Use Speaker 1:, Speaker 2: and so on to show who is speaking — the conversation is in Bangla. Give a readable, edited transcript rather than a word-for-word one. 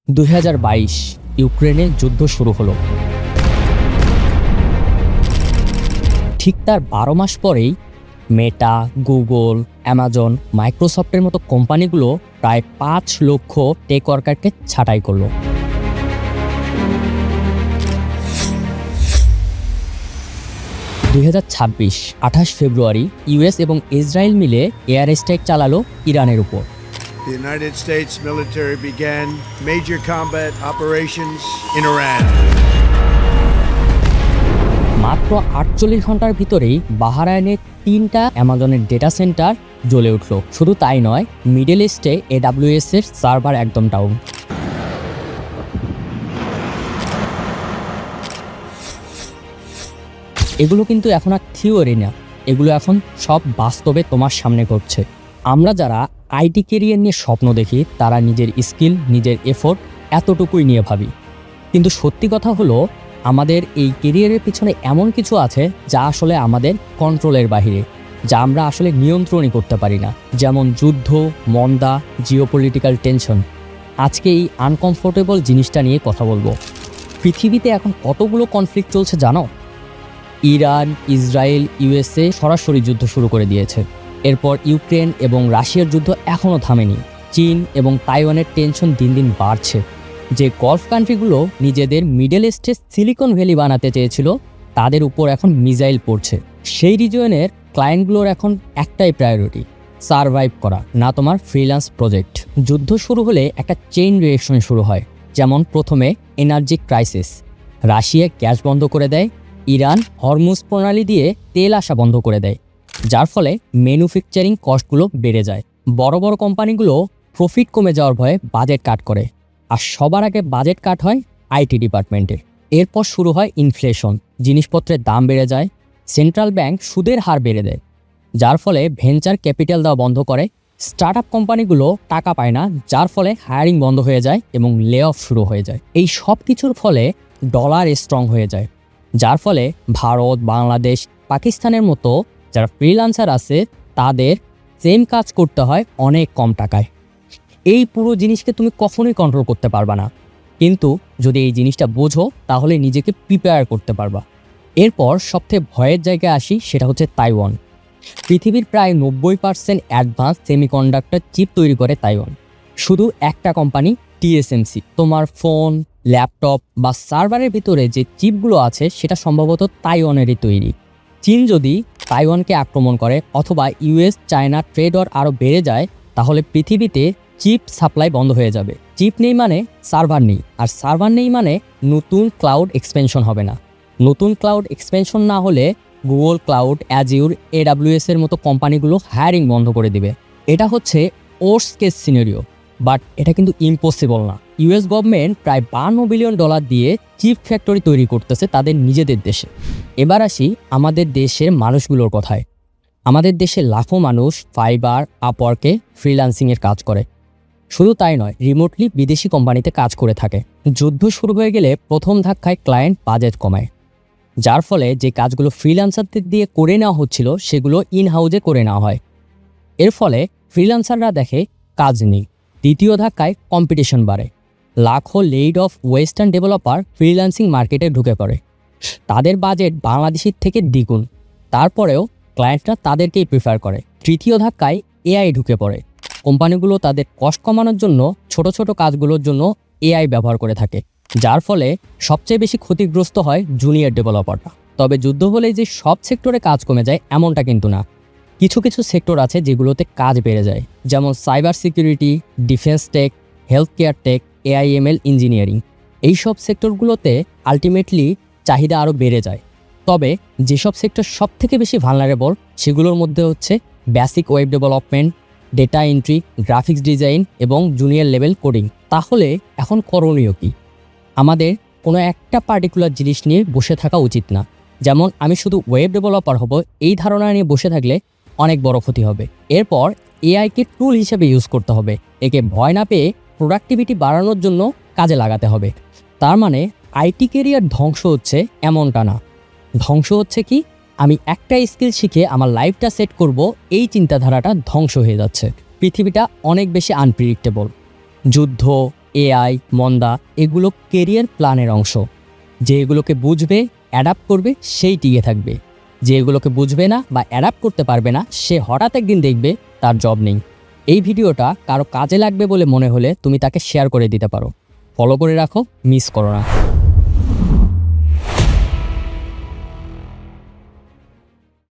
Speaker 1: 2022 ইউক্রেনে যুদ্ধ শুরু হলো। ঠিক তার 12 মাস পরেই মেটা, গুগল, অ্যামাজন, মাইক্রোসফটের মতো কোম্পানিগুলো প্রায় 5 লক্ষ টেক ওয়ার্কারকে ছাঁটাই করলো। (2026) 28 ফেব্রুয়ারি ইউএস এবং ইসরায়েল মিলে এয়ার স্ট্রাইক চালালো ইরানের উপর।
Speaker 2: The United States military began major combat operations in Iran.
Speaker 1: মাত্র 48 ঘন্টার ভিতরেই বাহরাইনে 3টা অ্যামাজনের ডেটা সেন্টার জ্বলে উঠল। শুধু তাই নয়, মিডল ইস্টে AWS এর সার্ভার একদম ডাউন। এগুলো কিন্তু এখন আর থিওরি না, এগুলো এখন সব বাস্তবে তোমার সামনে ঘটছে। আমরা যারা আইটি কেরিয়ার নিয়ে স্বপ্ন দেখি তারা নিজের স্কিল, নিজের এফোর্ট এতটুকুই নিয়ে ভাবি, কিন্তু সত্যি কথা হলো আমাদের এই কেরিয়ারের পিছনে এমন কিছু আছে যা আসলে আমাদের কন্ট্রোলের বাইরে, যা আমরা আসলে নিয়ন্ত্রণই করতে পারি না। যেমন যুদ্ধ, মন্দা, জিওপলিটিক্যাল টেনশন। আজকে এই আনকমফোর্টেবল জিনিসটা নিয়ে কথা বলবো। পৃথিবীতে এখন কতগুলো কনফ্লিক্ট চলছে জানো? ইরান, ইসরায়েল, ইউএসএ সরাসরি যুদ্ধ শুরু করে দিয়েছে। এরপর ইউক্রেন এবং রাশিয়ার যুদ্ধ এখনও থামেনি। চীন এবং তাইওয়ানের টেনশন দিন দিন বাড়ছে। যে গলফ কান্ট্রিগুলো নিজেদের মিডল ইস্টে সিলিকন ভ্যালি বানাতে চেয়েছিল তাদের উপর এখন মিসাইল পড়ছে। সেই রিজিয়নের ক্লায়েন্টগুলোর এখন একটাই প্রায়োরিটি, সারভাইভ করা, না তোমার ফ্রিল্যান্স প্রজেক্ট। যুদ্ধ শুরু হলে একটা চেইন রিয়েকশন শুরু হয়। যেমন প্রথমে এনার্জি ক্রাইসিস, রাশিয়া গ্যাস বন্ধ করে দেয়, ইরান হরমুজ প্রণালী দিয়ে তেল আসা বন্ধ করে দেয়, যার ফলে ম্যানুফ্যাকচারিং কস্টগুলো বেড়ে যায়। বড় বড় কোম্পানিগুলো প্রফিট কমে যাওয়ার ভয়ে বাজেট কাট করে, আর সবার আগে বাজেট কাট হয় আইটি ডিপার্টমেন্টে। এরপর শুরু হয় ইনফ্লেশন, জিনিসপত্রের দাম বেড়ে যায়, সেন্ট্রাল ব্যাংক সুদের হার বেড়ে দেয়, যার ফলে ভেঞ্চার ক্যাপিটাল দেওয়া বন্ধ করে, স্টার্ট আপ কোম্পানিগুলো টাকা পায় না, যার ফলে হায়ারিং বন্ধ হয়ে যায় এবং লে অফ শুরু হয়ে যায়। এই সব কিছুর ফলে ডলার স্ট্রং হয়ে যায়, যার ফলে ভারত, বাংলাদেশ, পাকিস্তানের মতো যারা ফ্রিল্যান্সার আছে তাদের সেম কাজ করতে হয় অনেক কম টাকায়। এই পুরো জিনিসকে তুমি কখনোই কন্ট্রোল করতে পারবা না, কিন্তু যদি এই জিনিসটা বোঝো তাহলে নিজেকে প্রিপেয়ার করতে পারবা। এরপর সবথেকে ভয়ের জায়গায় আসি, সেটা হচ্ছে তাইওয়ান। পৃথিবীর প্রায় 90% অ্যাডভান্স সেমিকন্ডাক্টর চিপ তৈরি করে তাইওয়ান। শুধু একটা কোম্পানি, TSMC। তোমার ফোন, ল্যাপটপ বা সার্ভারের ভিতরে যে চিপগুলো আছে সেটা সম্ভবত তাইওয়ানেরই তৈরি। চীন যদি তাইওয়ানকে আক্রমণ করে অথবা ইউএস চায়না ট্রেড ওয়ার আরও বেড়ে যায়, তাহলে পৃথিবীতে চিপ সাপ্লাই বন্ধ হয়ে যাবে। চিপ নেই মানে সার্ভার নেই, আর সার্ভার নেই মানে নতুন ক্লাউড এক্সপেনশন হবে না। নতুন ক্লাউড এক্সপেনশন না হলে গুগল ক্লাউড, অ্যাজিউর, AWS এর মতো কোম্পানিগুলো হায়ারিং বন্ধ করে দিবে। এটা হচ্ছে ওর্স্ট কেস সিনারিও, বাট এটা কিন্তু ইম্পসিবল না। ইউএস গভর্নমেন্ট প্রায় $52 বিলিয়ন দিয়ে চিপ ফ্যাক্টরি তৈরি করতেছে তাদের নিজেদের দেশে। এবার আসি আমাদের দেশের মানুষগুলোর কথায়। আমাদের দেশে লাখো মানুষ ফাইবার, আপওয়ার্কে ফ্রিল্যান্সিংয়ের কাজ করে। শুধু তাই নয়, রিমোটলি বিদেশি কোম্পানিতে কাজ করে থাকে। যুদ্ধ শুরু হয়ে গেলে প্রথম ধাক্কায় ক্লায়েন্ট বাজেট কমায়, যার ফলে যে কাজগুলো ফ্রিল্যান্সারদের দিয়ে করে নেওয়া হচ্ছিল সেগুলো ইন হাউজে করে নেওয়া হয়। এর ফলে ফ্রিল্যান্সাররা দেখে কাজ নেই। দ্বিতীয় ধাক্কায় কম্পিটিশন বাড়ে। লাখো laid of western developer freelancing মার্কেটে ঢুকে পড়ে। তাদের বাজেট বাংলাদেশের থেকে দ্বিগুণ, তারপরেও ক্লায়েন্টরা তাদেরকেই প্রিফার করে। তৃতীয় ধাক্কায় AI ঢুকে পড়ে। কোম্পানিগুলো তাদের কস্ট কমানোর জন্য ছোট ছোট কাজগুলোর জন্য AI ব্যবহার করে থাকে, যার ফলে সবচেয়ে বেশি ক্ষতিগ্রস্ত হয় জুনিয়র ডেভেলপাররা। তবে যুদ্ধ হলেই যে সব সেক্টরে কাজ কমে যায় এমনটা কিন্তু না। কিছু কিছু সেক্টর আছে যেগুলোতে কাজ বেড়ে যায়, যেমন cyber security, defence tech, health care tech, AIML engineering. এইসব সেক্টরগুলোতে আলটিমেটলি চাহিদা আরও বেড়ে যায়। তবে যেসব সেক্টর সবথেকে বেশি ভালনারেবল সেগুলোর মধ্যে হচ্ছে basic web development, data entry, graphics design এবং জুনিয়র লেভেল কোডিং। তাহলে এখন করণীয় কি? আমাদের কোনো একটা পার্টিকুলার জিনিস নিয়ে বসে থাকা উচিত না। যেমন আমি শুধু ওয়েব ডেভেলপার হব, এই ধারণা নিয়ে বসে থাকলে অনেক বড় ক্ষতি হবে। এরপর AIকে টুল হিসেবে ইউজ করতে হবে। একে ভয় না পেয়ে প্রোডাক্টিভিটি বাড়ানোর জন্য কাজে লাগাতে হবে। তার মানে আইটি কেরিয়ার ধ্বংস হচ্ছে এমনটা না। ধ্বংস হচ্ছে কি, আমি একটা স্কিল শিখে আমার লাইফটা সেট করব, এই চিন্তাধারাটা ধ্বংস হয়ে যাচ্ছে। পৃথিবীটা অনেক বেশি আনপ্রেডিক্টেবল। যুদ্ধ, এআই, মন্দা এগুলো কেরিয়ার প্ল্যানের অংশ। যে এগুলোকে বুঝবে, অ্যাডাপ্ট করবে সেই টিকে থাকবে। যে এগুলোকে বুঝবে না বা অ্যাডাপ্ট করতে পারবে না সে হঠাৎ একদিন দেখবে তার জব নেই। এই ভিডিওটা কারো কাজে লাগবে বলে মনে হলে তুমি তাকে শেয়ার করে দিতে পারো। ফলো করে রাখো, মিস করো না।